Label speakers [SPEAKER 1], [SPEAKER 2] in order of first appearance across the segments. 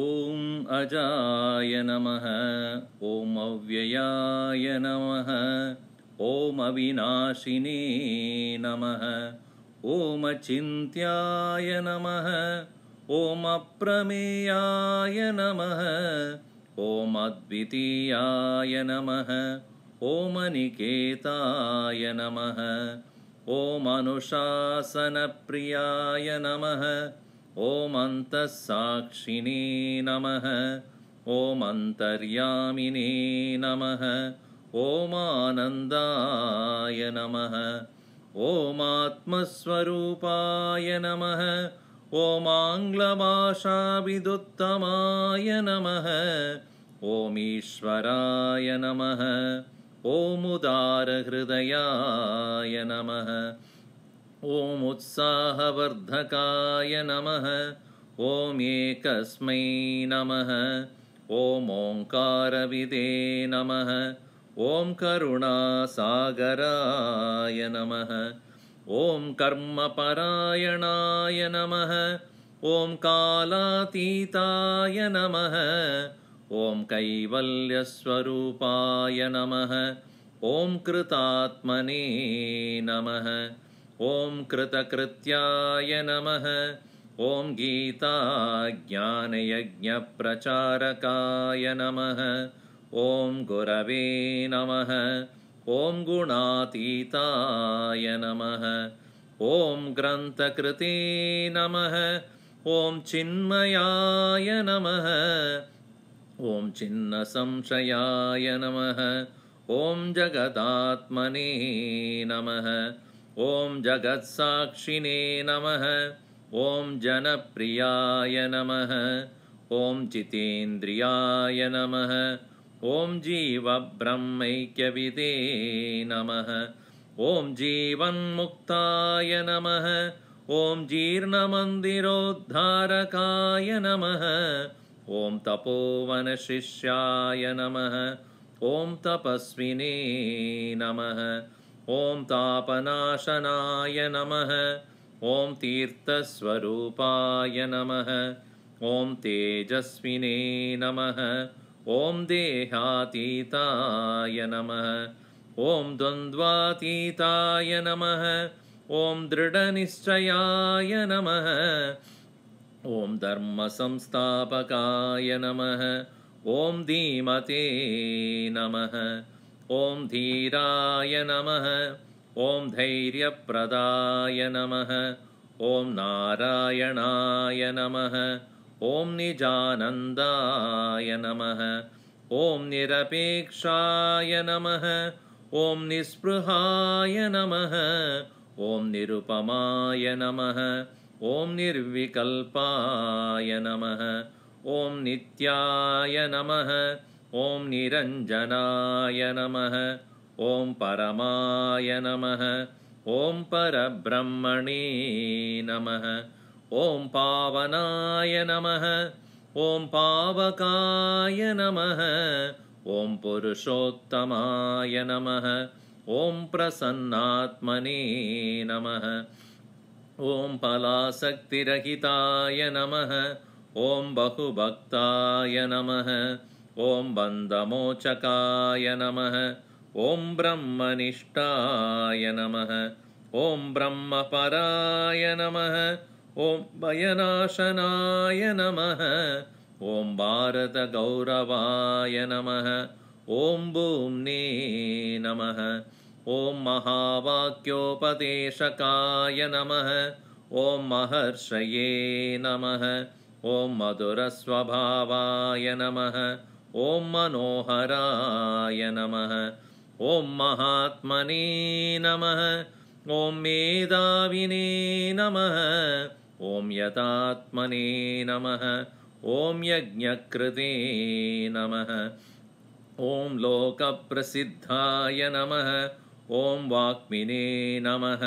[SPEAKER 1] ॐ अजाय नमः। ॐ अव्ययाय नमः। ॐ अविनाशिने नमः। ॐ अचिन्त्याय नमः। ॐ अप्रमेयाय नमः। ॐ अद्वितीयाय नमः। ॐ अनिकेताय नमः। ॐ अनुशासनप्रियाय नमः। ॐ अन्तःसाक्षिणे नमः। ॐ अन्तर्यामिने नमः। ॐ आनन्दाय नमः। ॐ आत्मस्वरूपाय नमः। ॐ आङ्ग्लभाषाविदुत्तमाय नमः। ॐ ईश्वराय नमः। ॐ उदारहृदयाय नमः। ॐ उत्साहवर्धकाय नमः। ॐ एकस्मै नमः। ॐ ओङ्कारविदे नमः। ॐ करुणासागराय नमः। ॐ कर्मपरायणाय नमः। ॐ कालातीताय नमः। ॐ कैवल्यस्वरूपाय नमः। ॐ कृतात्मने नमः। ॐ कृतकृत्याय नमः। ॐ गीताज्ञानयज्ञप्रचारकाय नमः। ॐ गुरवे नमः। ॐ गुणातीताय नमः। ॐ ग्रन्थकृते नमः। ॐ चिन्मयाय नमः। ॐ छिन्नसंशयाय नमः। ॐ जगदात्मने नमः। ॐ जगत्साक्षिणे नमः। ॐ जनप्रियाय नमः। ॐ जितेन्द्रियाय नमः। ॐ जीवब्रह्मैक्यविदे नमः। ॐ जीवन्मुक्ताय नमः। ॐ जीर्णमन्दिरोद्धारकाय नमः। ॐ तपोवनशिष्याय नमः। ॐ तपस्विने नमः। ॐ तापनाशनाय नमः। ॐ तीर्थस्वरूपाय नमः। ॐ तेजस्विने नमः। ॐ देहातीताय नमः। ॐ द्वन्द्वातीताय नमः। ॐ दृढनिश्चयाय नमः। ॐ धर्मसंस्थापकाय नमः। ॐ धीमते नमः। ॐ धीराय नमः। ॐ धैर्यप्रदाय नमः। ॐ नारायणाय नमः। ॐ निजानन्दाय नमः। ॐ निरपेक्षाय नमः। ॐ निःस्पृहाय नमः। ॐ निरुपमाय नमः। ॐ निर्विकल्पाय नमः। ॐ नित्याय नमः। ॐ निरञ्जनाय नमः। ॐ परमाय नमः। ॐ परब्रह्मणे नमः। ॐ पावनाय नमः। ॐ पावकाय नमः। ॐ पुरुषोत्तमाय नमः। ॐ प्रसन्नात्मने नमः। ॐ फलासक्तिरहिताय नमः। ॐ बहुभक्ताय नमः। ॐ बन्धमोचकाय नमः। ॐ ब्रह्मनिष्ठाय नमः। ॐ ब्रह्मपराय नमः। ॐ भयनाशनाय नमः। ॐ भारतगौरवाय नमः। ॐ भूम्ने नमः। ॐ महावाक्योपदेशकाय नमः। ॐ महर्षये नमः। ॐ मधुरस्वभावाय नमः। ॐ मनोहराय नमः। ॐ महात्मने नमः। ॐ मेधाविने नमः। ॐ यतात्मने नमः। ॐ यज्ञकृते नमः। ॐ लोकप्रसिद्धाय नमः। ॐ वाक्मिने नमः।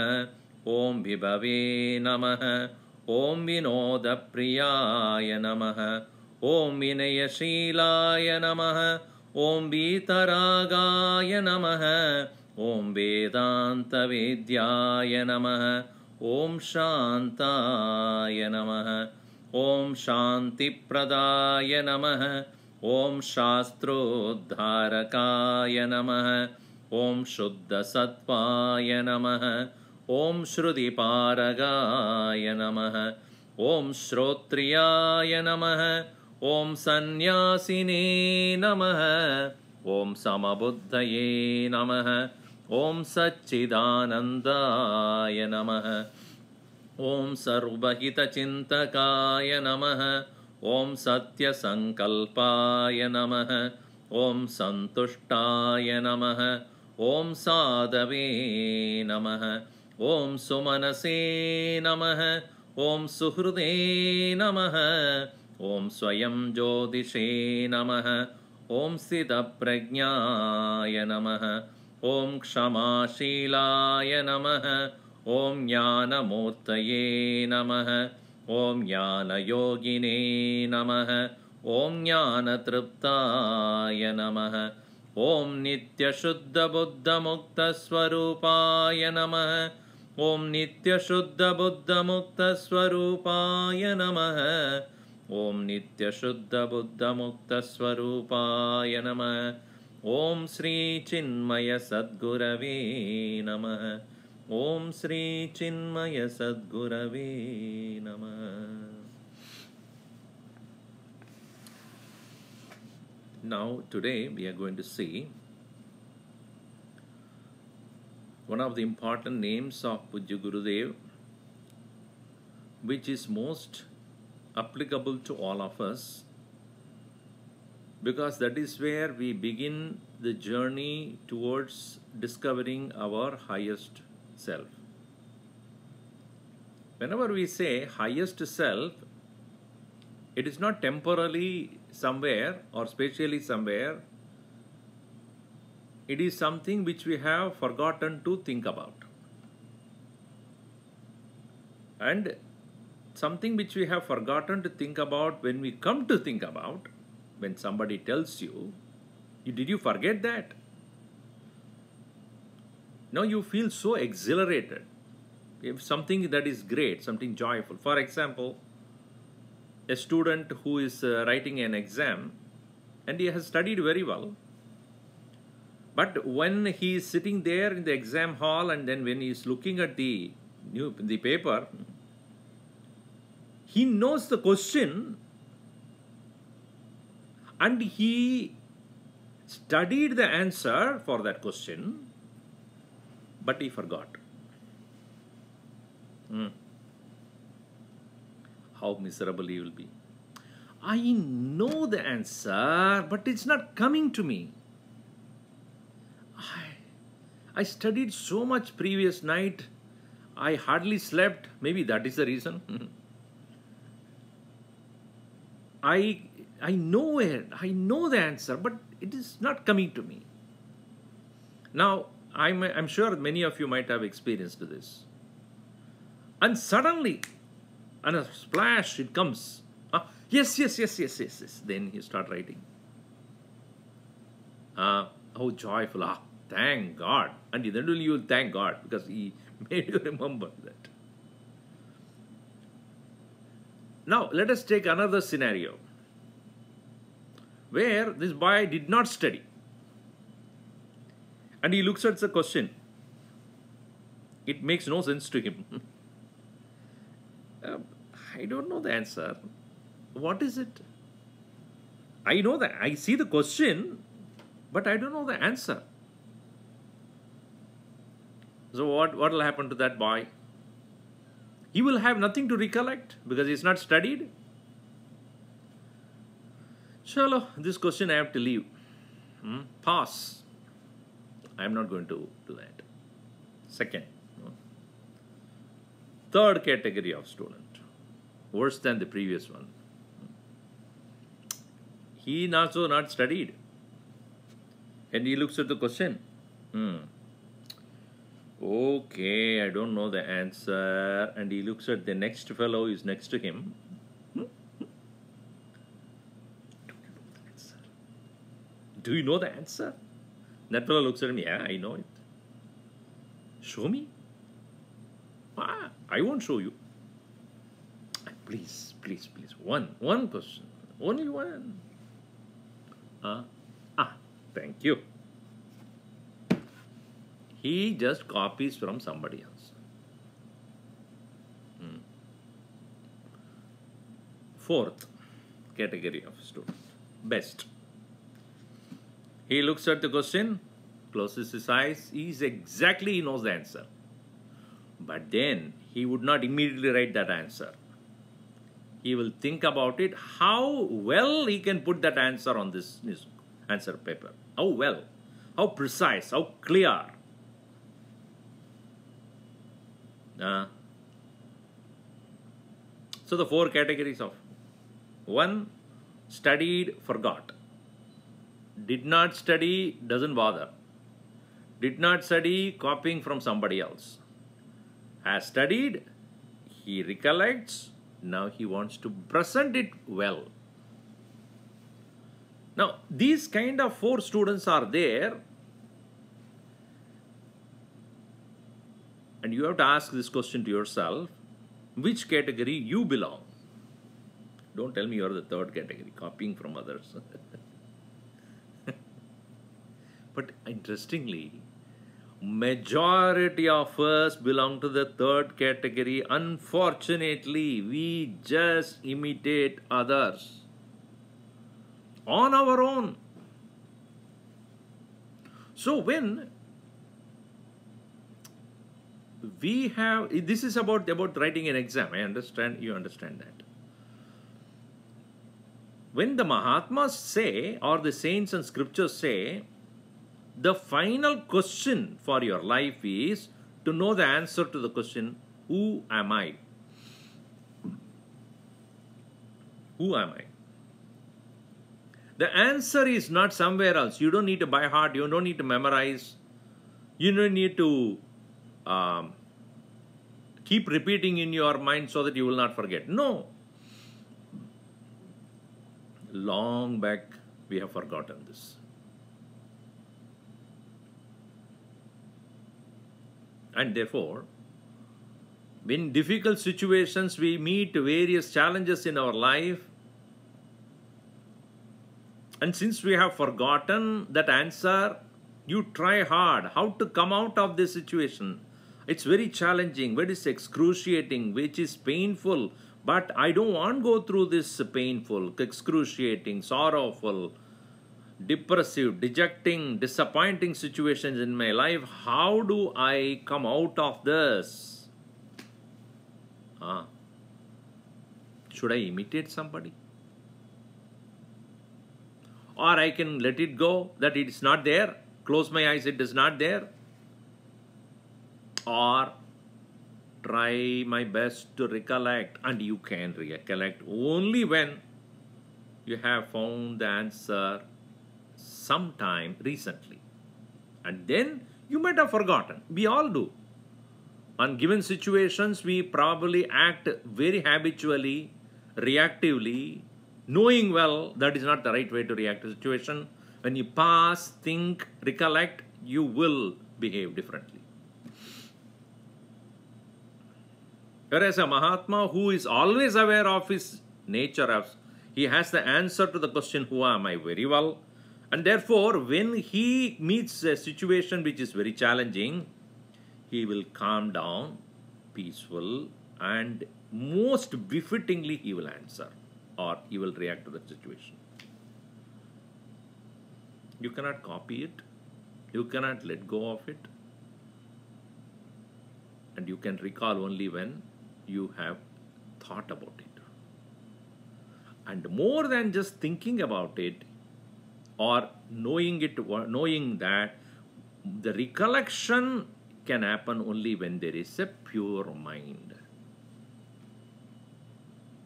[SPEAKER 1] ॐ विभवे नमः। ॐ विनोदप्रियाय नमः। ॐ विनयशीलाय नमः। ॐ वीतरागाय नमः। ॐ वेदान्तवेद्याय नमः। ॐ शान्ताय नमः। Om Shanti Pradaya Namah. Om Shastrodharakaya Namah. Om Shuddha Sattvaaya Namah. Om Shruti Paragaya Namah. Om Shrotriyaya Namah. Om Sannyasine Namah. Om Samabuddhaye Namah. Om Satchidanandaya Namah. Om Sarvahita Chintakaya Namah. Om Satya Sankalpaya Namah. Om Santushtaya Namah. Om Sadave Namah. Om Sumanase Namah. Om Suhrude Namah. Om Swayam Jyotishe Namah. Om Siddha Prajnaya Namah. Om Kshamaashilaya Namah. Om Jnana Murtaye Namah. Om Jnana Yogine Namah. Om Jnana Triptaya Namah. Om Nitya Shuddha Buddha Mukta Swarupaya Namah. Om Nitya Shuddha Buddha Mukta Swarupaya Namah. Om Nitya Shuddha Buddha Mukta Swarupaya Namah. Om Sri Chinmaya Sadgurave Namah. Om Sri Chinmaya Sadgurave Namah. Now, today we are going to see one of the important names of Pujya Gurudev, which is most applicable to all of us, because that is where we begin the journey towards discovering our highest self. Whenever we say highest self, it is not temporally somewhere or spatially somewhere. It is something which we have forgotten to think about. And something which we have forgotten to think about, when we come to think about, when somebody tells you, did you forget that? Now you feel so exhilarated. If something that is great, something joyful. For example, a student who is writing an exam and he has studied very well. But when he is sitting there in the exam hall and then when he is looking at the paper, he knows the question and he studied the answer for that question, but he forgot. How miserable he will be. I know the answer, but it's not coming to me. I studied so much previous night. I hardly slept. Maybe that is the reason. I know it. I know the answer, but it is not coming to me. Now, I'm sure many of you might have experienced this. And suddenly, and a splash, it comes. Yes. Then you start writing. Oh, joyful. Thank God. And then only you will thank God because He made you remember that. Now, let us take another scenario where this boy did not study. And he looks at the question. It makes no sense to him. I don't know the answer. What is it? I know that I see the question, but I don't know the answer. So what will happen to that boy? He will have nothing to recollect because he's not studied. Chalo, this question I have to leave. Pass. I am not going to do that. Second. Third category of student. Worse than the previous one. He also not studied. And he looks at the question. Okay, I don't know the answer. And he looks at the next fellow who is next to him. Do you know the answer? That fellow looks at him. Yeah, I know it. Show me. I won't show you. Please, please, please. One question. Only one. Thank you. He just copies from somebody else. Fourth category of student. Best. He looks at the question, closes his eyes, he knows the answer. But then he would not immediately write that answer. He will think about it, how well he can put that answer on this answer paper. How well, how precise, how clear. So the four categories of: 1. Studied, forgot. Did not study, doesn't bother. Did not study, copying from somebody else. Has studied, he recollects, now he wants to present it well. Now, these kind of four students are there, and you have to ask this question to yourself, which category you belong. Don't tell me you are the third category, copying from others. But interestingly, majority of us belong to the third category. Unfortunately, we just imitate others on our own. So when we have, this is about writing an exam. I understand, you understand that. When the Mahatmas say, or the saints and scriptures say, the final question for your life is to know the answer to the question, who am I? Who am I? The answer is not somewhere else. You don't need to by heart. You don't need to memorize. You don't need to keep repeating in your mind so that you will not forget. No. Long back, we have forgotten this. And therefore, in difficult situations, we meet various challenges in our life. And since we have forgotten that answer, you try hard how to come out of this situation. It's very challenging, very excruciating, which is painful. But I don't want to go through this painful, excruciating, sorrowful, depressive, dejecting, disappointing situations in my life. How do I come out of this? Should I imitate somebody? Or I can let it go, that it is not there. Close my eyes, it is not there. Or try my best to recollect, and you can recollect only when you have found the answer sometime recently. And then you might have forgotten. We all do. On given situations, we probably act very habitually, reactively, knowing well that is not the right way to react to a situation. When you pause, think, recollect, you will behave differently. Whereas a Mahatma who is always aware of his nature, he has the answer to the question, who am I, very well. And therefore, when he meets a situation which is very challenging, he will calm down, peaceful, and most befittingly he will answer, or he will react to the situation. You cannot copy it. You cannot let go of it. And you can recall only when you have thought about it. And more than just thinking about it or knowing it, knowing that, the recollection can happen only when there is a pure mind.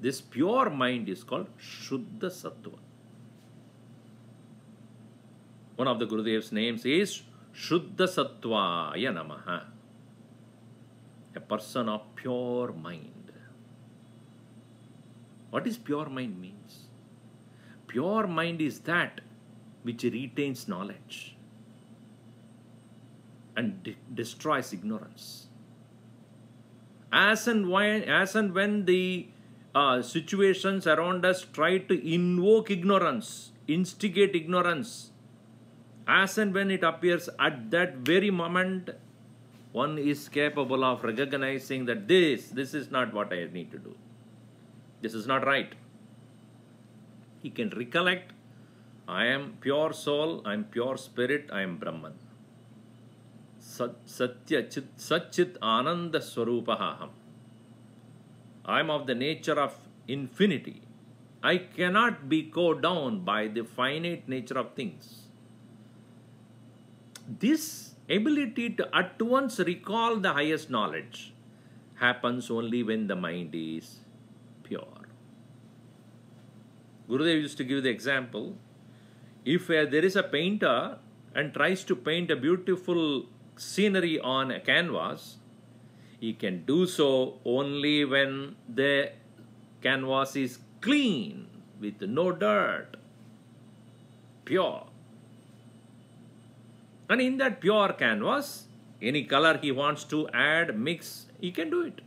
[SPEAKER 1] This pure mind is called Shuddha Sattva. One of the Gurudev's names is Shuddha Sattvaaya Namah. A person of pure mind. What is pure mind means? Pure mind is that which retains knowledge and destroys ignorance. As and when the situations around us try to invoke ignorance, instigate ignorance, as and when it appears at that very moment, one is capable of recognizing that this is not what I need to do. This is not right. He can recollect, I am pure soul, I am pure spirit, I am Brahman. Satya Chit Satchit Ananda Swarupahaham. I am of the nature of infinity. I cannot be cowed down by the finite nature of things. This ability to at once recall the highest knowledge happens only when the mind is pure. Gurudev used to give the example, if there is a painter and tries to paint a beautiful scenery on a canvas, he can do so only when the canvas is clean, with no dirt, pure. And in that pure canvas, any color he wants to add, mix, he can do it.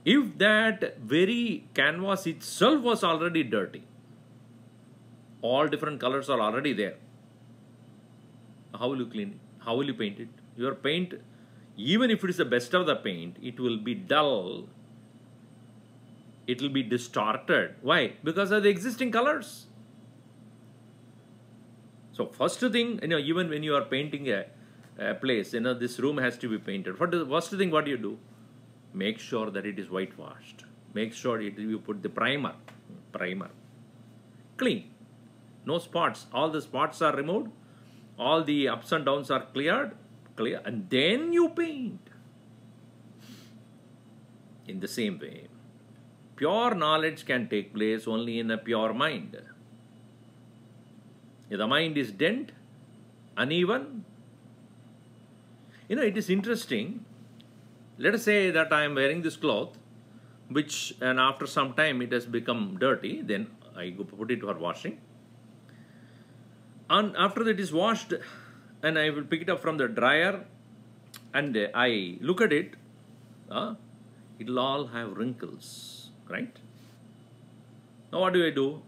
[SPEAKER 1] If that very canvas itself was already dirty, all different colors are already there, how will you clean it? How will you paint it? Your paint, even if it is the best of the paint, it will be dull. It will be distorted. Why? Because of the existing colors. So first thing, even when you are painting a place, this room has to be painted. What is the first thing? What do you do? Make sure that it is whitewashed. Make sure you put the primer. Clean. No spots. All the spots are removed. All the ups and downs are clear, and then you paint. In the same way, pure knowledge can take place only in a pure mind. If the mind is dent, uneven, it is interesting. Let us say that I am wearing this cloth, and after some time it has become dirty, then I go put it for washing. And after that is washed, and I will pick it up from the dryer, and I look at it, it will all have wrinkles, right? Now what do?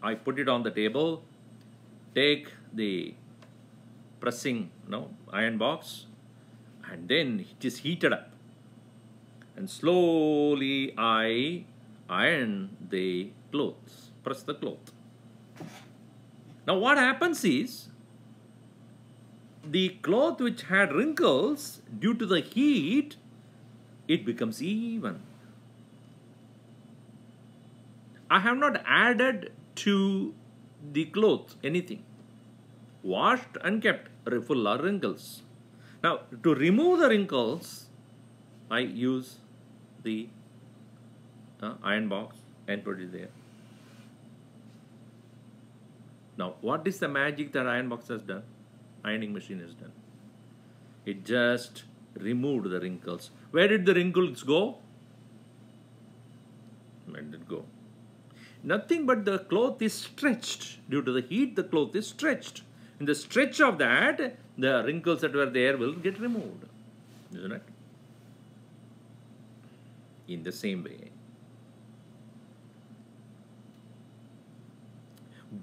[SPEAKER 1] I put it on the table, take the pressing iron box, and then it is heated up, and slowly I iron the clothes, press the cloth. Now what happens is, the cloth which had wrinkles, due to the heat, it becomes even. I have not added to the cloth anything. Washed and kept full of wrinkles. Now to remove the wrinkles, I use the iron box and put it there. Now, what is the magic that iron box has done? Ironing machine has done. It just removed the wrinkles. Where did the wrinkles go? Where did it go? Nothing but the cloth is stretched. Due to the heat, the cloth is stretched. In the stretch of that, the wrinkles that were there will get removed. Isn't it? In the same way,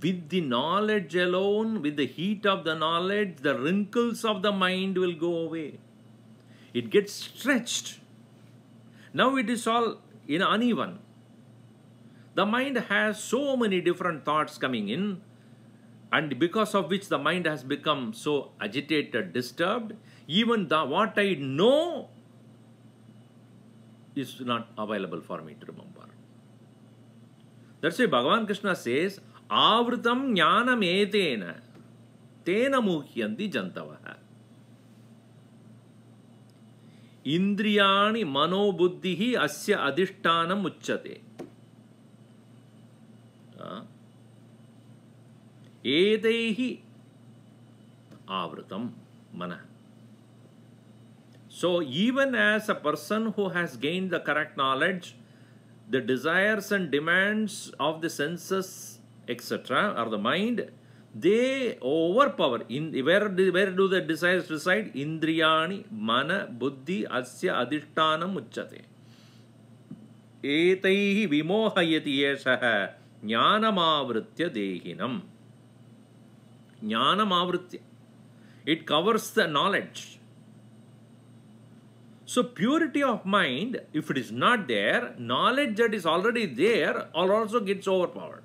[SPEAKER 1] with the knowledge alone, with the heat of the knowledge, the wrinkles of the mind will go away. It gets stretched. Now it is all uneven. The mind has so many different thoughts coming in, and because of which the mind has become so agitated, disturbed, even what I know is not available for me to remember. That's why Bhagavan Krishna says, Avritam jnanam etena tena muhyanti jantavaha. Indriyani mano buddhihi asya adhishtanam uchyate. Etaihi avritam mana. So even as a person who has gained the correct knowledge, the desires and demands of the senses, etc., or the mind, they overpower. Where do the desires reside? Indriyani mana buddhi asya adhishtanam uchyate. etaihi vimohayati yesah jnanamavritya dehinam. Jnanamavritya. It covers the knowledge. So purity of mind, if it is not there, knowledge that is already there also gets overpowered.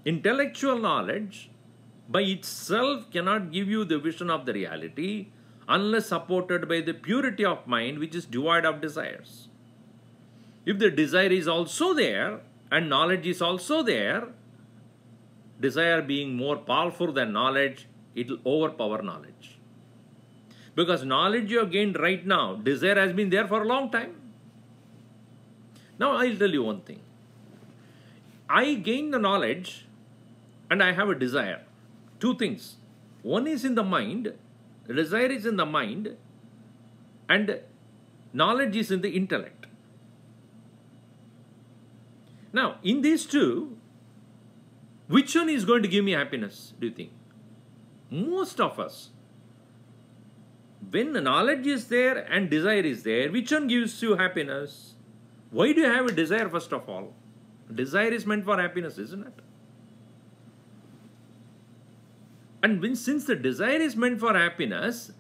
[SPEAKER 1] Intellectual knowledge by itself cannot give you the vision of the reality unless supported by the purity of mind, which is devoid of desires. If the desire is also there and knowledge is also there, desire being more powerful than knowledge, it will overpower knowledge. Because knowledge you have gained right now, desire has been there for a long time. Now I'll tell you one thing. I gain the knowledge and I have a desire. Two things. One is in the mind, desire is in the mind, and knowledge is in the intellect. Now, in these two, which one is going to give me happiness, do you think? Most of us, when knowledge is there and desire is there, which one gives you happiness? Why do you have a desire first of all? Desire is meant for happiness, isn't it? And since the desire is meant for happiness,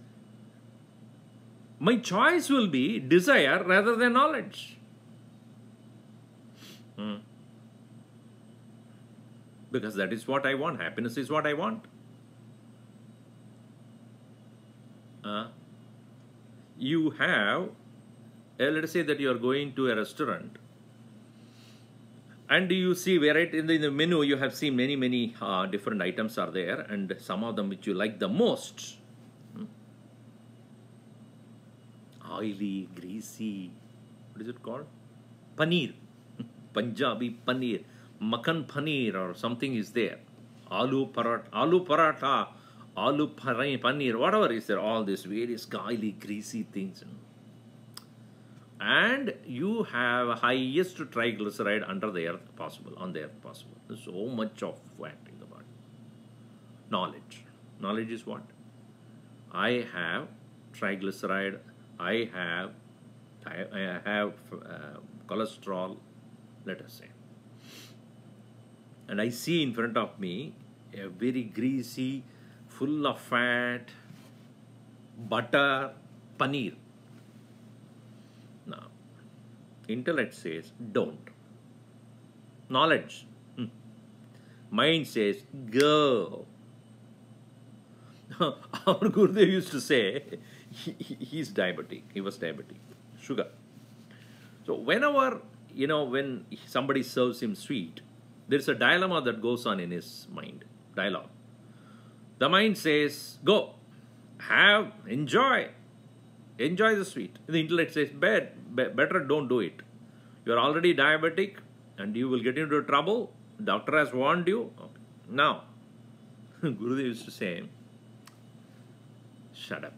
[SPEAKER 1] my choice will be desire rather than knowledge. Because that is what I want. Happiness is what I want. You have, let us say that you are going to a restaurant and you see variety in the menu. You have seen many different items are there, and some of them which you like the most. Oily, greasy, what is it called? Paneer. Punjabi paneer, makan paneer or something is there. Aloo paratha, paneer, whatever is there, all these various oily, greasy things. And you have highest triglyceride under the earth possible, on the earth possible. There's so much of fat in the body. Knowledge. Knowledge is what? I have triglyceride, I have cholesterol, let us say. And I see in front of me a very greasy, full of fat, butter, paneer. Now, intellect says, don't. Knowledge. Mind says, go. Our Gurudev used to say, he's diabetic. He was diabetic. Sugar. So whenever, when somebody serves him sweet, there's a dilemma that goes on in his mind. Dialogue. The mind says, go, have, enjoy the sweet. The intellect says, better don't do it. You are already diabetic and you will get into trouble. Doctor has warned you. Okay. Now, Gurudev used to say, shut up.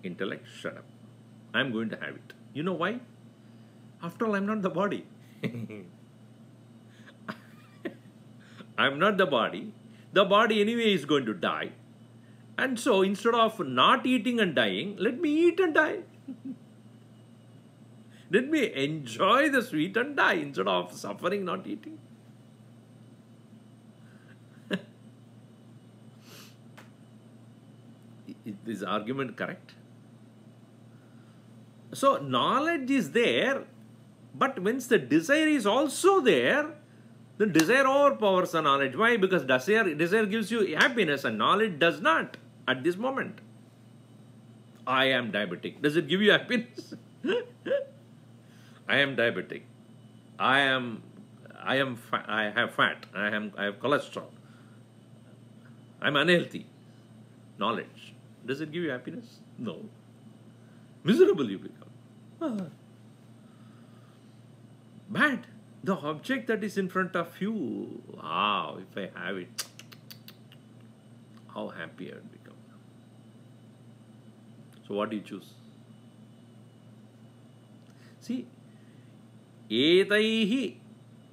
[SPEAKER 1] Intellect, shut up. I'm going to have it. You know why? After all, I'm not the body. I'm not the body. The body anyway is going to die. And so instead of not eating and dying, let me eat and die. Let me enjoy the sweet and die instead of suffering not eating. Is this argument correct? So knowledge is there, but once the desire is also there, the desire overpowers the knowledge. Why? Because desire gives you happiness and knowledge does not at this moment. I am diabetic. Does it give you happiness? I am diabetic. I have fat. I have cholesterol. I'm unhealthy. Knowledge. Does it give you happiness? No. Miserable you become. Bad. The object that is in front of you, wow, if I have it, how happy I would become. So what do you choose? See, etaihi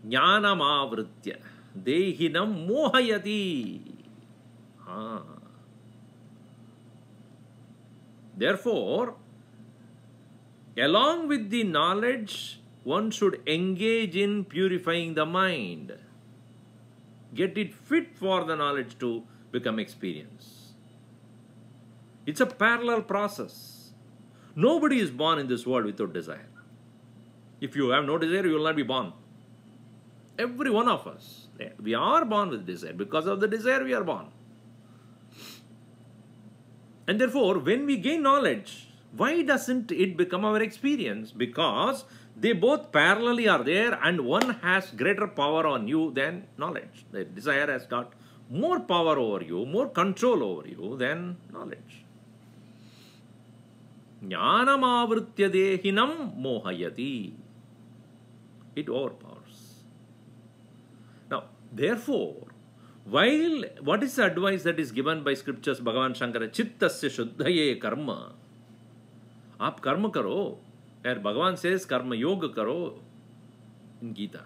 [SPEAKER 1] jnanamavritya dehinam mohayati. Therefore, Along with the knowledge, one should engage in purifying the mind. Get it fit for the knowledge to become experience. It's a parallel process. Nobody is born in this world without desire. If you have no desire, you will not be born. Every one of us, we are born with desire. Because of the desire, we are born. And therefore, when we gain knowledge, why doesn't it become our experience? Because they both parallelly are there, and one has greater power on you than knowledge. The desire has got more power over you, more control over you than knowledge. Jnanam avritya dehinam mohayati. It overpowers. Now, therefore, while what is the advice that is given by scriptures, Bhagavan Shankara, Chittasya Shuddhaye karma. आप कर्म करो, and Bhagavan says karma yoga karo in Gita.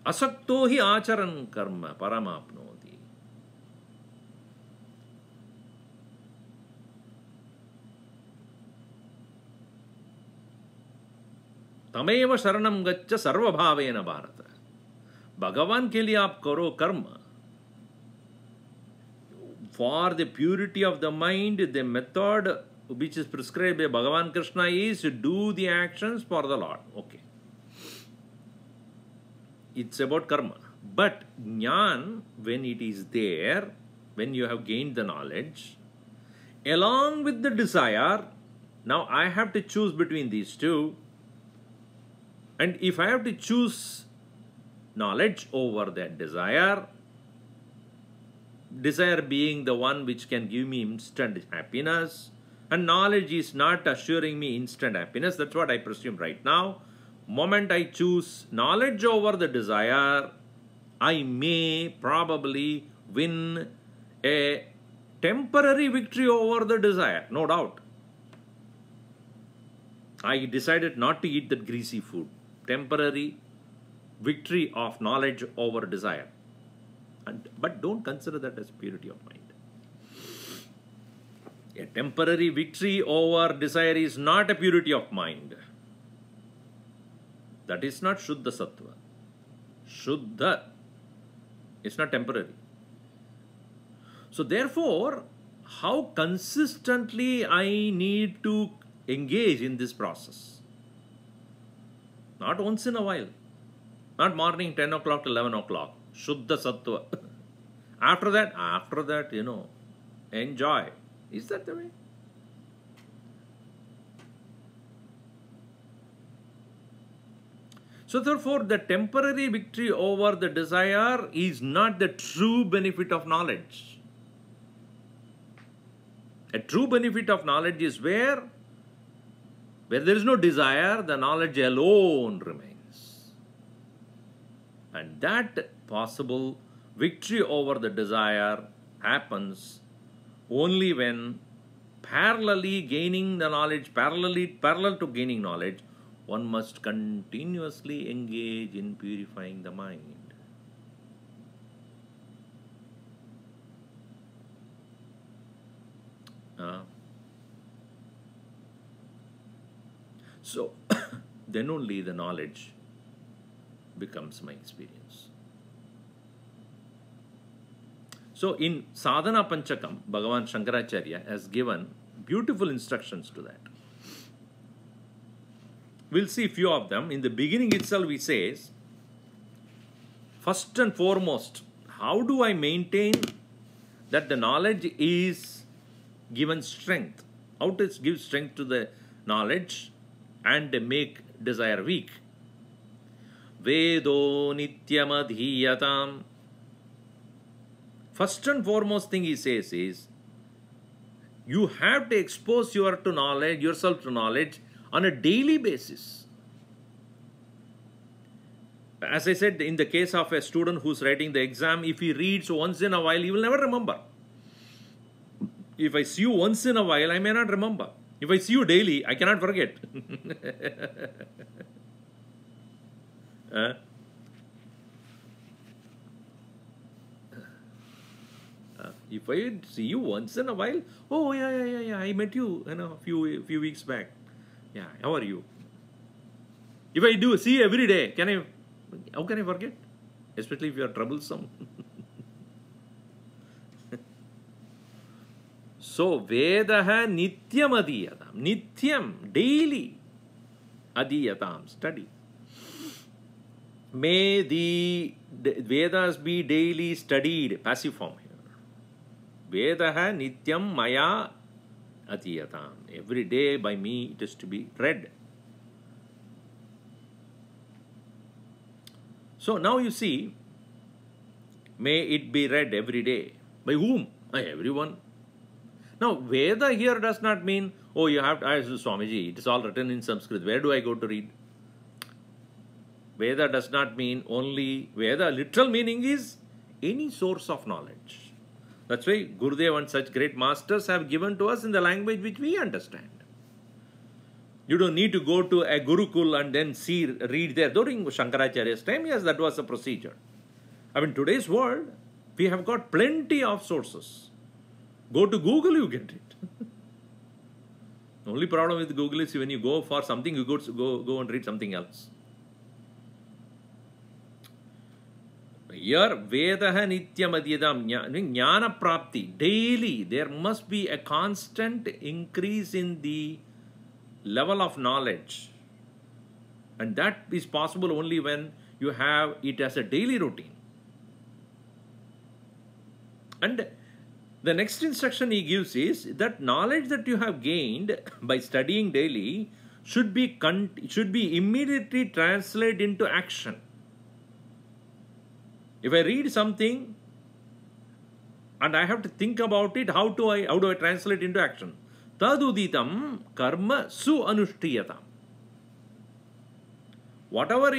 [SPEAKER 1] Asakto hi acharan karma paramapnoti. तमेव शरणं गच्छ सर्वभावेन भारत. भगवान के लिए आप करो कर्म. For the purity of the mind, the method which is prescribed by Bhagavan Krishna is to do the actions for the Lord. Okay. It's about karma. But jnana, when it is there, when you have gained the knowledge, along with the desire, now I have to choose between these two. And if I have to choose knowledge over that desire, desire being the one which can give me instant happiness, and knowledge is not assuring me instant happiness. That's what I presume right now. Moment I choose knowledge over the desire, I may probably win a temporary victory over the desire, no doubt. I decided not to eat that greasy food. Temporary victory of knowledge over desire. But don't consider that as purity of mind. A temporary victory over desire is not a purity of mind. That is not Shuddha Sattva. Shuddha is not temporary. So therefore, how consistently I need to engage in this process? Not once in a while. Not morning 10 o'clock to 11 o'clock. Shuddha Sattva. After that, enjoy. Is that the way? So therefore, the temporary victory over the desire is not the true benefit of knowledge. A true benefit of knowledge is where there is no desire, the knowledge alone remains. And that possible victory over the desire happens only when parallelly gaining the knowledge, parallel to gaining knowledge, one must continuously engage in purifying the mind. So, then only the knowledge becomes my experience. So, in Sadhana Panchakam, Bhagavan Shankaracharya has given beautiful instructions to that. We'll see a few of them. In the beginning itself, he says, first and foremost, how do I maintain that the knowledge is given strength? How to give strength to the knowledge and make desire weak? Vedo nityam adhiyatam. First and foremost thing he says is, you have to expose yourself to knowledge on a daily basis. As I said, in the case of a student who's writing the exam, if he reads once in a while, he will never remember. If I see you once in a while, I may not remember. If I see you daily, I cannot forget. If I see you once in a while, oh yeah, I met you, a few weeks back. Yeah, how are you? If I do see every day, how can I forget? Especially if you are troublesome. So, Vedaha Nityam Adiyatam. Nityam, daily. Adiyatam, study. May the Vedas be daily studied, passive form here. Vedaha Nityam Maya Adiyatam. Every day by me it is to be read. So now you see, may it be read every day. By whom? By everyone. Now, Veda here does not mean, oh, you have to ask Swamiji, it is all written in Sanskrit. Where do I go to read? Veda does not mean only Veda. Literal meaning is any source of knowledge. That's why Gurudev and such great masters have given to us in the language which we understand. You don't need to go to a Gurukul and then read there. During Shankaracharya's time, yes, that was a procedure. I mean, today's world, we have got plenty of sources. Go to Google, you get it. The only problem with Google is when you go for something, you go and read something else. Here, Vedaha Nityam Adhyadam, Jnana Prapti, daily, there must be a constant increase in the level of knowledge. And that is possible only when you have it as a daily routine. And the next instruction he gives is that knowledge that you have gained by studying daily should be immediately translated into action. If I read something and I have to think about it, how do I translate into action? Taduditam karma su anushtiyatam. Whatever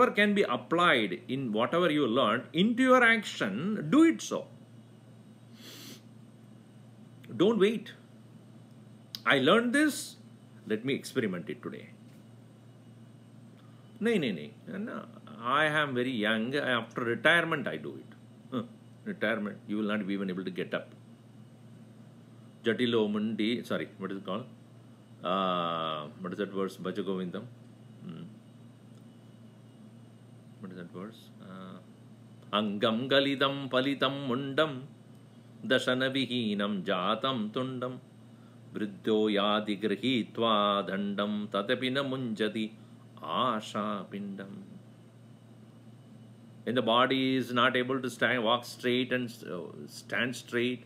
[SPEAKER 1] can be applied in whatever you learned into your action, do it so. Don't wait. I learned this, let me experiment it today. No. I am very young. After retirement, I do it. Retirement, you will not be even able to get up. Jatilo Mundi, sorry, what is it called? What is that verse? Bhajagovindam. What is that verse? Angam galidam palitam mundam dashana vihinam jatam tundam vriddho yadi grihitva dandam tatapina munjati asha pindam. When the body is not able to walk straight and stand straight,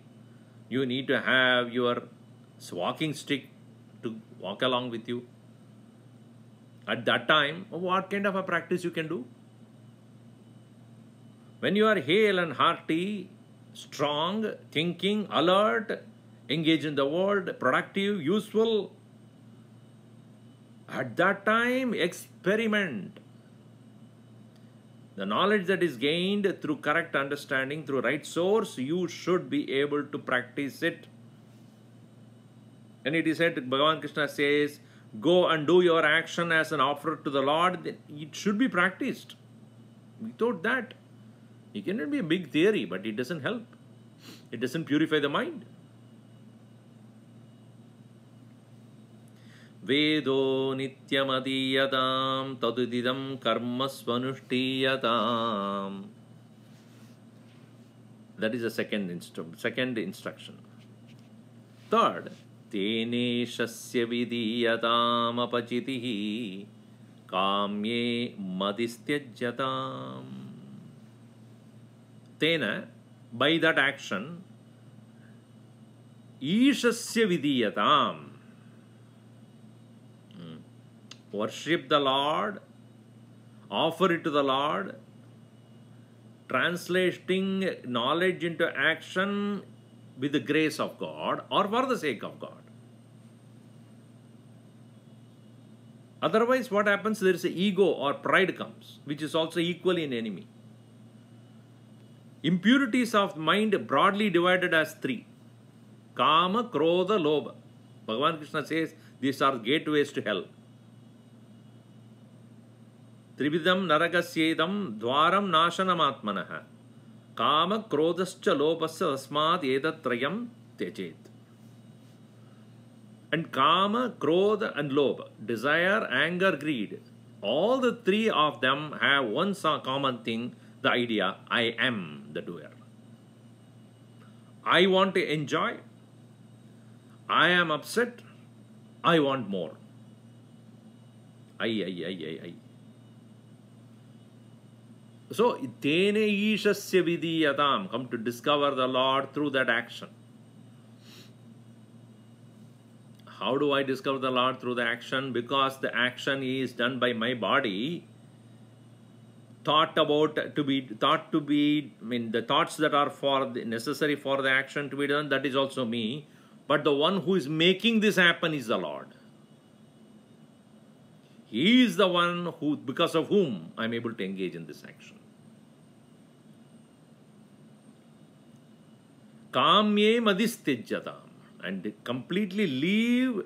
[SPEAKER 1] you need to have your walking stick to walk along with you. At that time, what kind of a practice you can do? When you are hale and hearty, strong, thinking, alert, engaged in the world, productive, useful, at that time, experiment. The knowledge that is gained through correct understanding, through right source, you should be able to practice it. And it is said, Bhagavan Krishna says, go and do your action as an offer to the Lord. It should be practiced. Without that, it cannot be a big theory, but it doesn't help. It doesn't purify the mind. Vedo nityam adiyatam tadudidam karma svanushtiyatam. That is the second instruction. Third, tene shasya vidiyatam apachitihi kamye madistyajatam. Tena, by that action, ishasya vidiyatam. Worship the Lord, offer it to the Lord, translating knowledge into action with the grace of God or for the sake of God. Otherwise, what happens? There is an ego or pride comes, which is also equally an enemy. Impurities of mind broadly divided as three. Kama, Krodha, Lobha. Bhagavan Krishna says these are gateways to hell. Tribidam naragasyedam dwaram nashanam atmanaha. Kama krodascha lobasya asmad edatrayam tejet. And kama, krodha and lobha, desire, anger, greed, all the three of them have one common thing, the idea, I am the doer. I want to enjoy, I am upset, I want more. I. So, tene ishasya vidiyatam, come to discover the Lord through that action. How do I discover the Lord through the action? Because the action is done by my body, the thoughts that are necessary for the action to be done, that is also me. But the one who is making this happen is the Lord. He is the one who, because of whom I am able to engage in this action. Kamye madistijyatam. And completely leave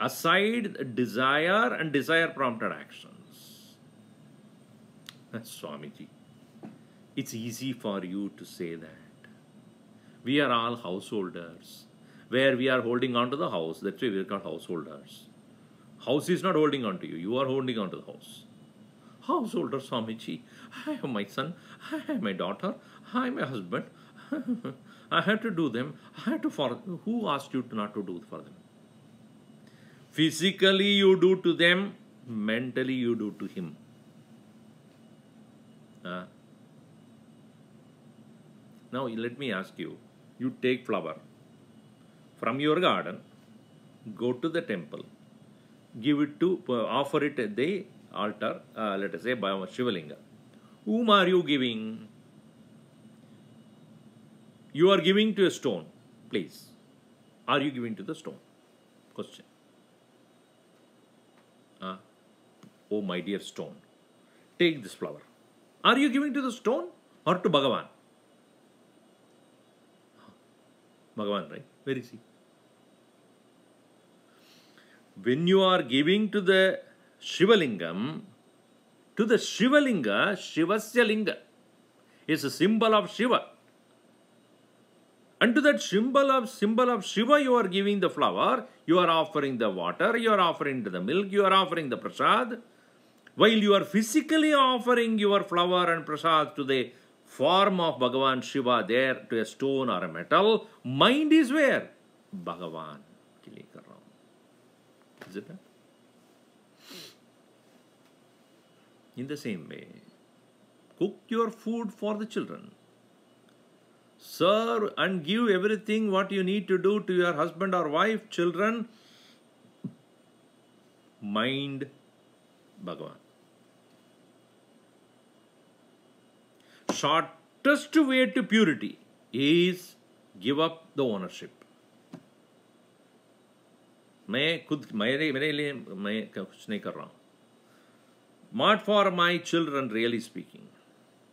[SPEAKER 1] aside desire and desire prompted actions. That's Swamiji. It's easy for you to say that. We are all householders. Where we are holding on to the house, that's why we are called householders. House is not holding on to you, you are holding on to the house. Householder Swamiji, I have my son, I have my daughter, I have my husband. I have to do them. I have to who asked you not to do for them? Physically you do to them, mentally you do to him. Now let me ask you, you take flower from your garden, go to the temple, give it to, offer it at the altar, let us say by Shivalinga. Whom are you giving? You are giving to a stone, please. Are you giving to the stone? Question. Oh my dear stone, take this flower. Are you giving to the stone or to Bhagavan? Bhagavan, right? Where is he? When you are giving to the Shivalingam, to the Shivalinga, Shivasya Linga is a symbol of Shiva. And to that symbol of Shiva, you are giving the flower, you are offering the water, you are offering the milk, you are offering the prasad. While you are physically offering your flower and prasad to the form of Bhagavan Shiva there, to a stone or a metal, mind is where? Bhagavan. Is it that? In the same way, cook your food for the children. Serve and give everything what you need to do to your husband or wife, children. Mind Bhagavan. Shortest way to purity is give up the ownership. मैं मेरे लिए मैं कुछ नहीं कर रहा हूँ. Not for my children, really speaking.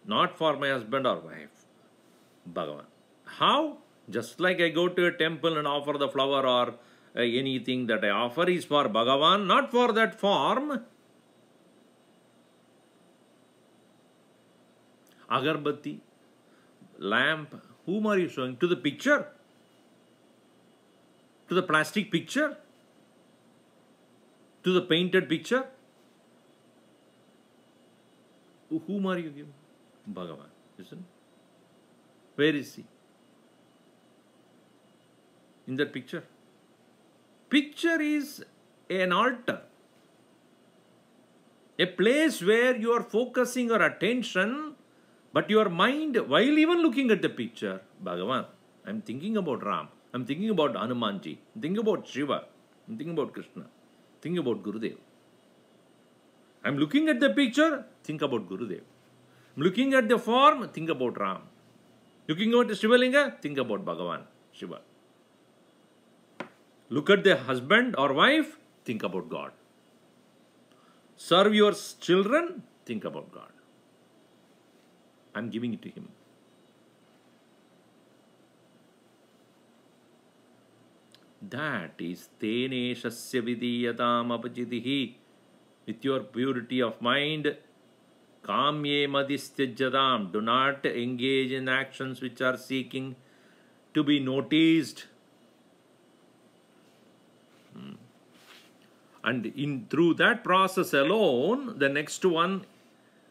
[SPEAKER 1] Not for my husband or wife. Bhagavan. How? Just like I go to a temple and offer the flower or anything that I offer is for Bhagavan, not for that form. Agarbatti, lamp, whom are you showing? To the picture? To the plastic picture? To the painted picture? Whom are you giving? Bhagavan, isn't it? Where is he? In that picture? Picture is an altar. A place where you are focusing your attention, but your mind, while even looking at the picture, Bhagavan, I am thinking about Ram, I am thinking about Hanumanji, I am thinking about Shiva, I am thinking about Krishna, think about Gurudev. I am looking at the picture, think about Gurudev. I am looking at the form, think about Ram. Looking at the Shivalinga, think about Bhagavan, Shiva. Look at the husband or wife, think about God. Serve your children, think about God. I am giving it to him. That is Tene Shasya Vidiyatam Apajitihi. With your purity of mind, Kamye Madistijadam. Do not engage in actions which are seeking to be noticed. And through that process alone, the next one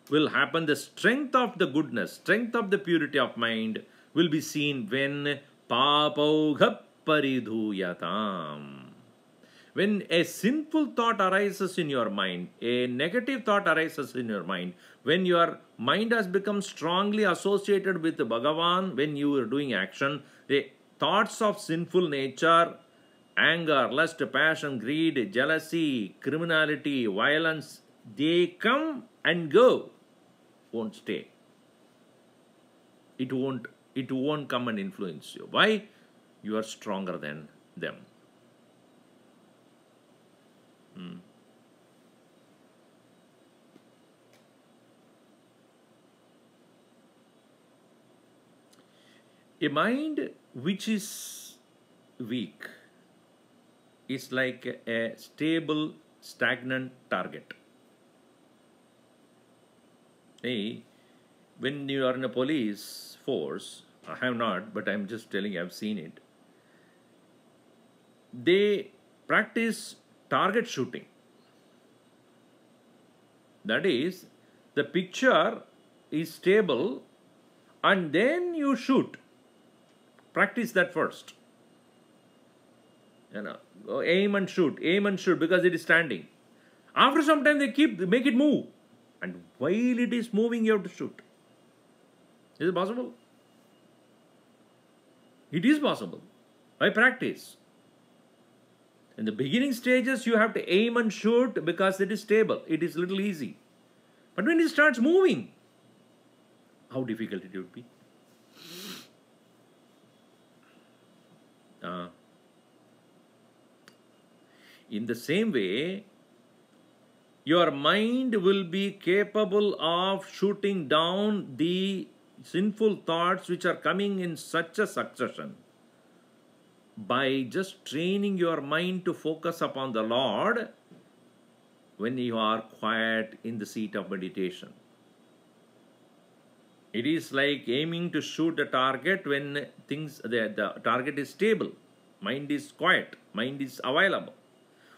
[SPEAKER 1] will happen. The strength of the goodness, strength of the purity of mind will be seen when papaughap paridhuyatam. When a sinful thought arises in your mind, a negative thought arises in your mind, when your mind has become strongly associated with Bhagavan, when you are doing action, the thoughts of sinful nature, anger, lust, passion, greed, jealousy, criminality, violence, they come and go, won't stay. It won't come and influence you. Why? You are stronger than them. A mind which is weak is like a stable, stagnant target. Hey, when you are in a police force, I have not, but I'm just telling you, I've seen it. They practice target shooting. That is, the picture is stable and then you shoot. Practice that first. Aim and shoot because it is standing. After some time they make it move. And while it is moving, you have to shoot. Is it possible? It is possible. By practice. In the beginning stages, you have to aim and shoot because it is stable. It is a little easy. But when it starts moving, how difficult it would be. In the same way, your mind will be capable of shooting down the sinful thoughts which are coming in such a succession by just training your mind to focus upon the Lord when you are quiet in the seat of meditation. It is like aiming to shoot the target when the target is stable, mind is quiet, mind is available.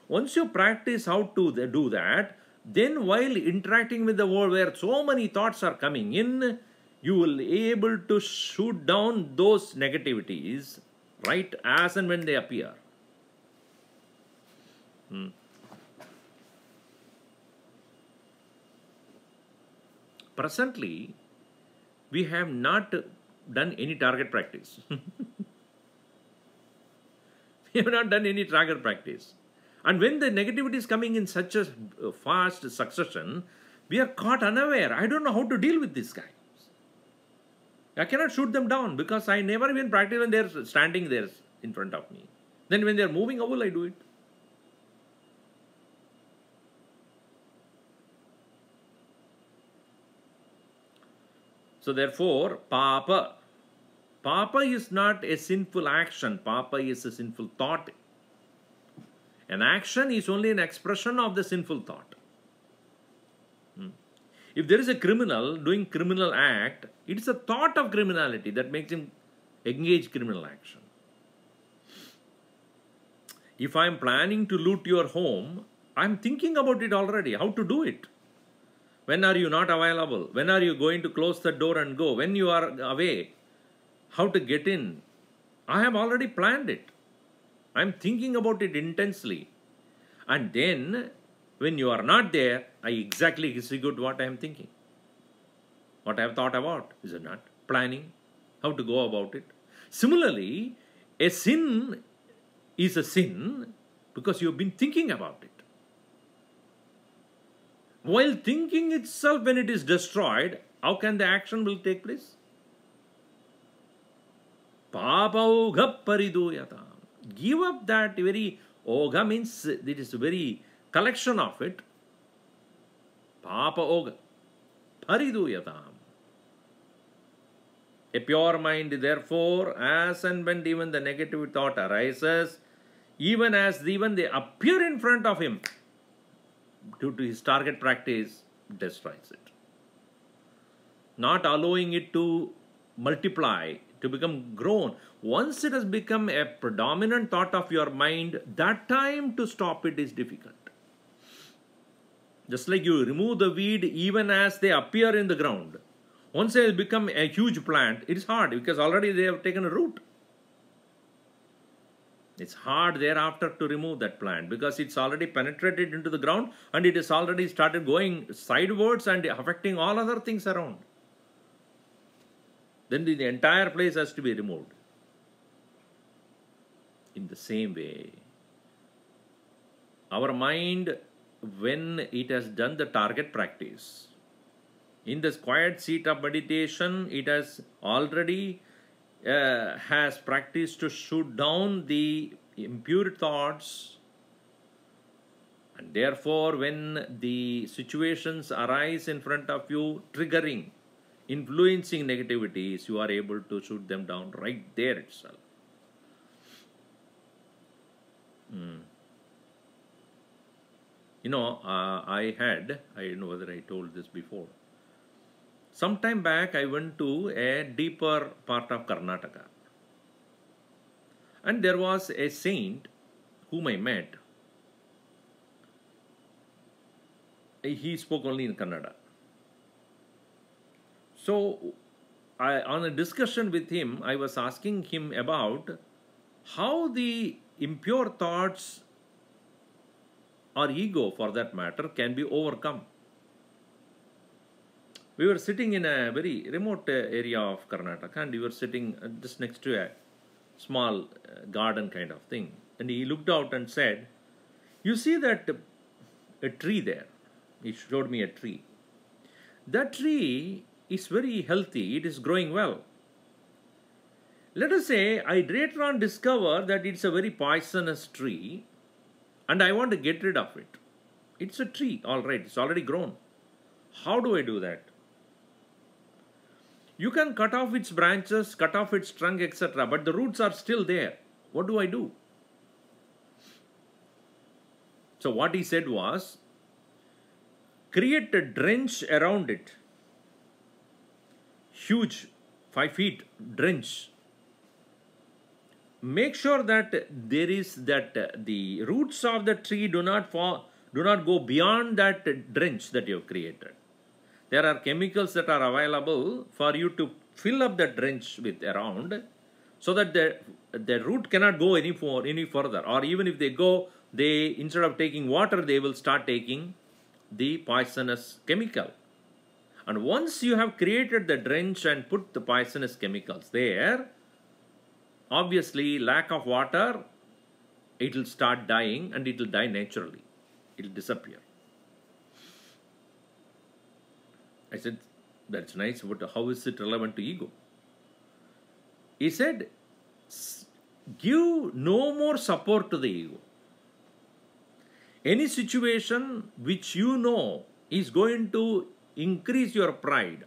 [SPEAKER 1] Once you practice how to do that, then while interacting with the world where so many thoughts are coming in, you will be able to shoot down those negativities right as and when they appear. Presently, we have not done any target practice. We have not done any target practice. And when the negativity is coming in such a fast succession, we are caught unaware. I don't know how to deal with these guys. I cannot shoot them down because I never even practice when they are standing there in front of me. Then when they are moving, how will I do it? So therefore, Papa is not a sinful action. Papa is a sinful thought. An action is only an expression of the sinful thought. If there is a criminal doing criminal act, it is a thought of criminality that makes him engage criminal action. If I am planning to loot your home, I am thinking about it already, how to do it. When are you not available? When are you going to close the door and go? When you are away, how to get in? I have already planned it. I am thinking about it intensely. And then, when you are not there, I exactly execute what I am thinking. What I have thought about, is it not? Planning, how to go about it. Similarly, a sin is a sin because you have been thinking about it. While thinking itself, when it is destroyed, how can the action will take place? Papaughap paridhuyatam. Give up that very, ogha means it is a very collection of it. Papaughap paridhuyatam. A pure mind, therefore, as and when even the negative thought arises, even they appear in front of him, due to his target practice, destroys it. Not allowing it to multiply, to become grown. Once it has become a predominant thought of your mind, that time to stop it is difficult. Just like you remove the weed even as they appear in the ground. Once they become a huge plant, it is hard because already they have taken a root. It's hard thereafter to remove that plant because it's already penetrated into the ground and it has already started going sidewards and affecting all other things around. Then the entire place has to be removed. In the same way, our mind, when it has done the target practice, in this quiet seat of meditation, it has already has practiced to shoot down the impure thoughts, and therefore when the situations arise in front of you, triggering, influencing negativities, you are able to shoot them down right there itself. You know, I don't know whether I told this before. Some time back, I went to a deeper part of Karnataka. And there was a saint whom I met. He spoke only in Kannada. So, on a discussion with him, I was asking him about how the impure thoughts or ego, for that matter, can be overcome. We were sitting in a very remote area of Karnataka, and we were sitting just next to a small garden kind of thing. And he looked out and said, "You see that a tree there?" He showed me a tree. That tree is very healthy. It is growing well. Let us say I later on discover that it's a very poisonous tree and I want to get rid of it. It's a tree, all right. It's already grown. How do I do that? You can cut off its branches, cut off its trunk, etc. But the roots are still there. What do I do? So what he said was, create a drench around it. Huge, 5 feet drench. Make sure that there is that the roots of the tree do not go beyond that drench that you have created. There are chemicals that are available for you to fill up the drench with around, so that the root cannot go any further. Or even if they go, they, instead of taking water, they will start taking the poisonous chemical. And once you have created the drench and put the poisonous chemicals there, obviously lack of water, it will start dying and it will die naturally. It will disappear. I said, that's nice, but how is it relevant to ego? He said, give no more support to the ego. Any situation which you know is going to increase your pride,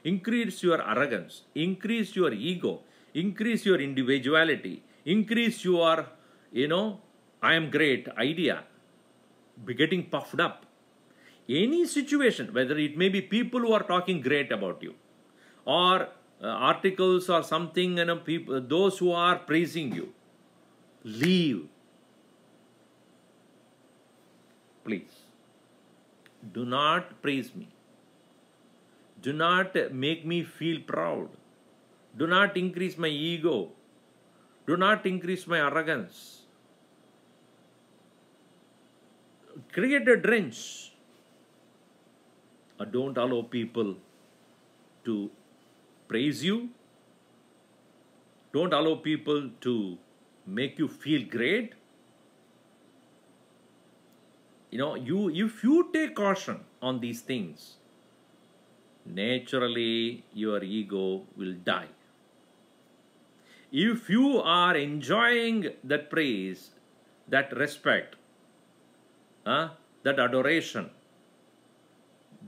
[SPEAKER 1] increase your arrogance, increase your ego, increase your individuality, increase your, I am great idea, be getting puffed up. Any situation, whether it may be people who are talking great about you, or articles or something, people, those who are praising you, leave. Please, do not praise me. Do not make me feel proud. Do not increase my ego. Do not increase my arrogance. Create a drench. Don't allow people to praise you. Don't allow people to make you feel great. If you take caution on these things, naturally your ego will die. If you are enjoying that praise, that respect, that adoration,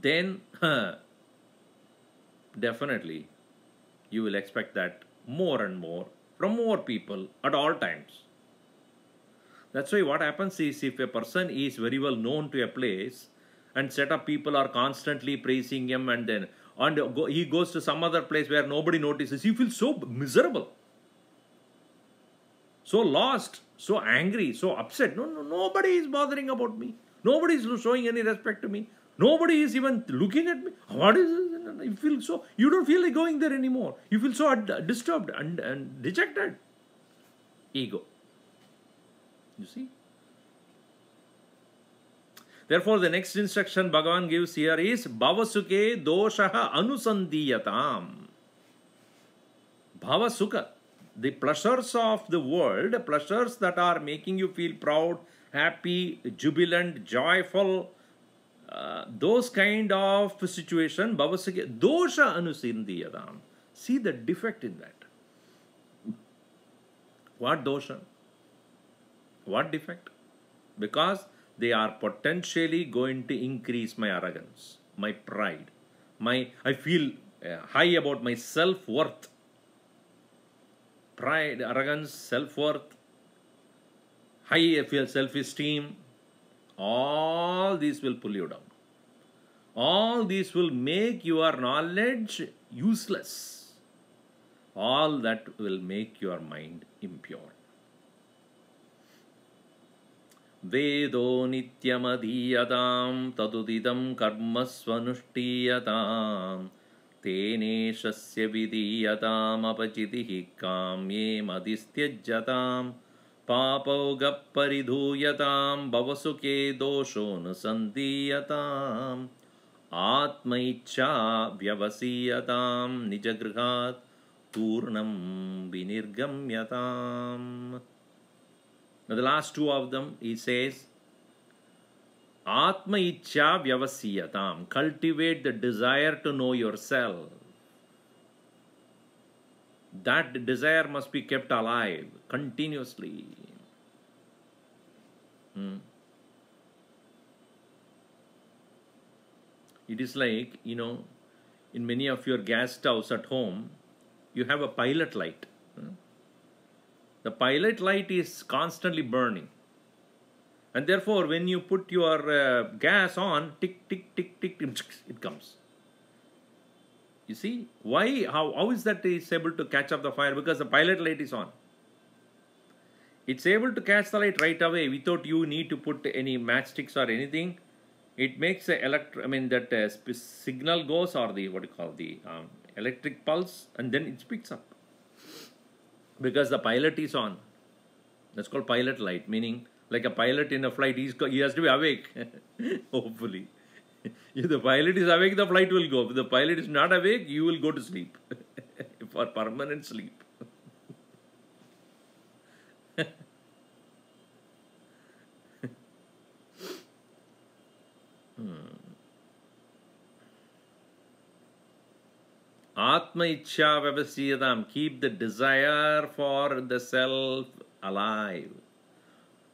[SPEAKER 1] then definitely you will expect that more and more from more people at all times. That's why what happens is, if a person is very well known to a place and set of people are constantly praising him, and then he goes to some other place where nobody notices, he feels so miserable, so lost, so angry, so upset. Nobody is bothering about me. Nobody is showing any respect to me. Nobody is even looking at me. What is this? You feel so, you don't feel like going there anymore. You feel so disturbed and dejected. Ego. You see? Therefore, the next instruction Bhagavan gives here is Bhavasuke doshaha anusandiyatam. Bhavasukha, the pleasures of the world, pleasures that are making you feel proud, happy, jubilant, joyful, those kind of situation, Bhavasuke dosha anusandiyatam. See the defect in that. What dosha? What defect? Because they are potentially going to increase my arrogance, my pride, I feel high about my self-worth. Pride, arrogance, self-worth, high self-esteem, all these will pull you down. All these will make your knowledge useless. All that will make your mind impure. Vedo nityamadhiyatam tadudidam karma swanushtiyatam teneshasya vidiyatam apachitihi kamye madhistyajyatam papoga paridhuyatam bhavasuke dosho nusandiyatam atmaicha vyavasiyatam nijagrihat turnam vinirgamyatam. Now the last two of them, he says, Atma Ichcha Vyavasiyatam. Cultivate the desire to know yourself. That desire must be kept alive continuously. It is like, in many of your gas stoves at home, you have a pilot light. The pilot light is constantly burning. And therefore, when you put your gas on, tick, tick, tick, tick, it comes. You see? Why? How is that is able to catch up the fire? Because the pilot light is on. It's able to catch the light right away without you need to put any matchsticks or anything. It makes a signal goes, or the electric pulse, and then it picks up. Because the pilot is on. That's called pilot light, meaning like a pilot in a flight, he has to be awake, hopefully. If the pilot is awake, the flight will go. If the pilot is not awake, you will go to sleep, for permanent sleep. Atma Ichcha Vyavasiyatam. Keep the desire for the self alive.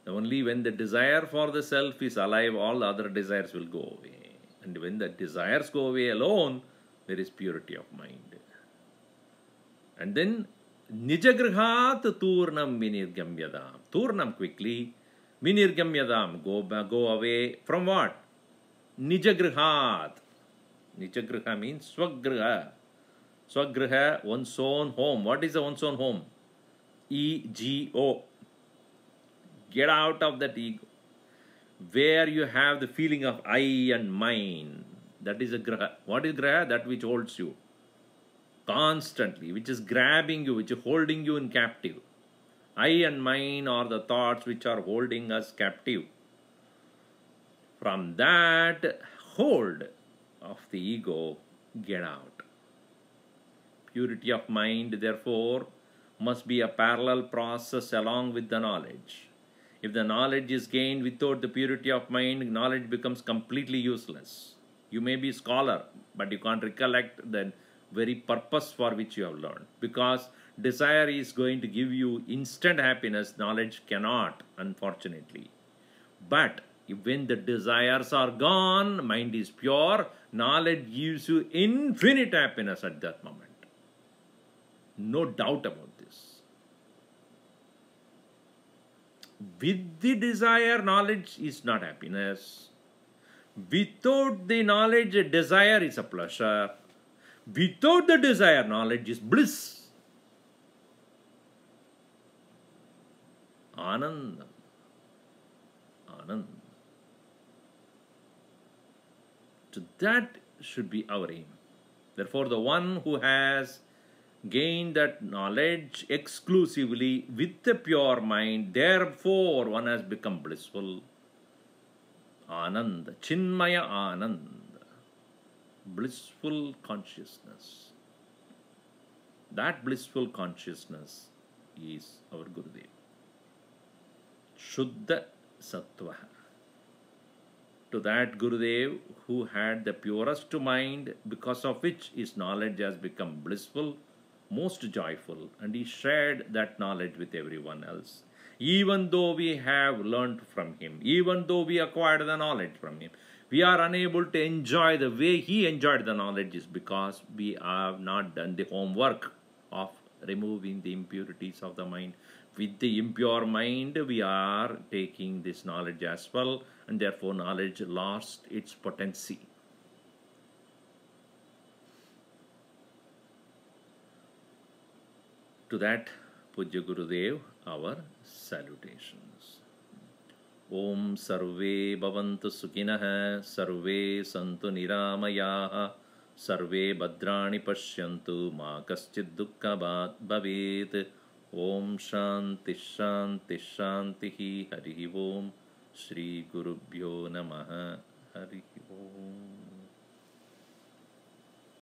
[SPEAKER 1] Only when the desire for the self is alive, all other desires will go away. And when the desires go away alone, there is purity of mind. And then, Nijagrihat Turnam Vinirgamyadam. Turnam quickly. Vinirgamyadam. Go away. From what? Nijagrihat. Nijagriha means Swagriha. Swagriha, one's own home. What is one's own home? Ego. Get out of that ego. Where you have the feeling of I and mine. That is a graha. What is graha? That which holds you constantly, which is grabbing you, which is holding you in captive. I and mine are the thoughts which are holding us captive. From that hold of the ego, get out. Purity of mind, therefore, must be a parallel process along with the knowledge. If the knowledge is gained without the purity of mind, knowledge becomes completely useless. You may be a scholar, but you can't recollect the very purpose for which you have learned. Because desire is going to give you instant happiness, knowledge cannot, unfortunately. But when the desires are gone, mind is pure, knowledge gives you infinite happiness at that moment. No doubt about this. With the desire, knowledge is not happiness. Without the knowledge, desire is a pleasure. Without the desire, knowledge is bliss. Ananda. Ananda. So that should be our aim. Therefore, the one who has gained that knowledge exclusively with the pure mind, therefore one has become blissful. Ananda, Chinmaya Ananda, blissful consciousness. That blissful consciousness is our Gurudev. Shuddha Sattvaaya. To that Gurudev who had the purest mind, because of which his knowledge has become blissful, most joyful, and he shared that knowledge with everyone else. Even though we have learned from him, even though we acquired the knowledge from him, we are unable to enjoy the way he enjoyed the knowledge is because we have not done the homework of removing the impurities of the mind. With the impure mind, we are taking this knowledge as well, and therefore knowledge lost its potency. To that Pujya Gurudev, our salutations. Om Sarve Bhavantu Sukhinah, Sarve Santu Niramayaha, Sarve Bhadrani Pashyantu, Ma Kaschid Dukkha Bhavet. Om Shanti Shanti Shanti Hari Om. Shri Gurubhyo Namaha. Hari Om.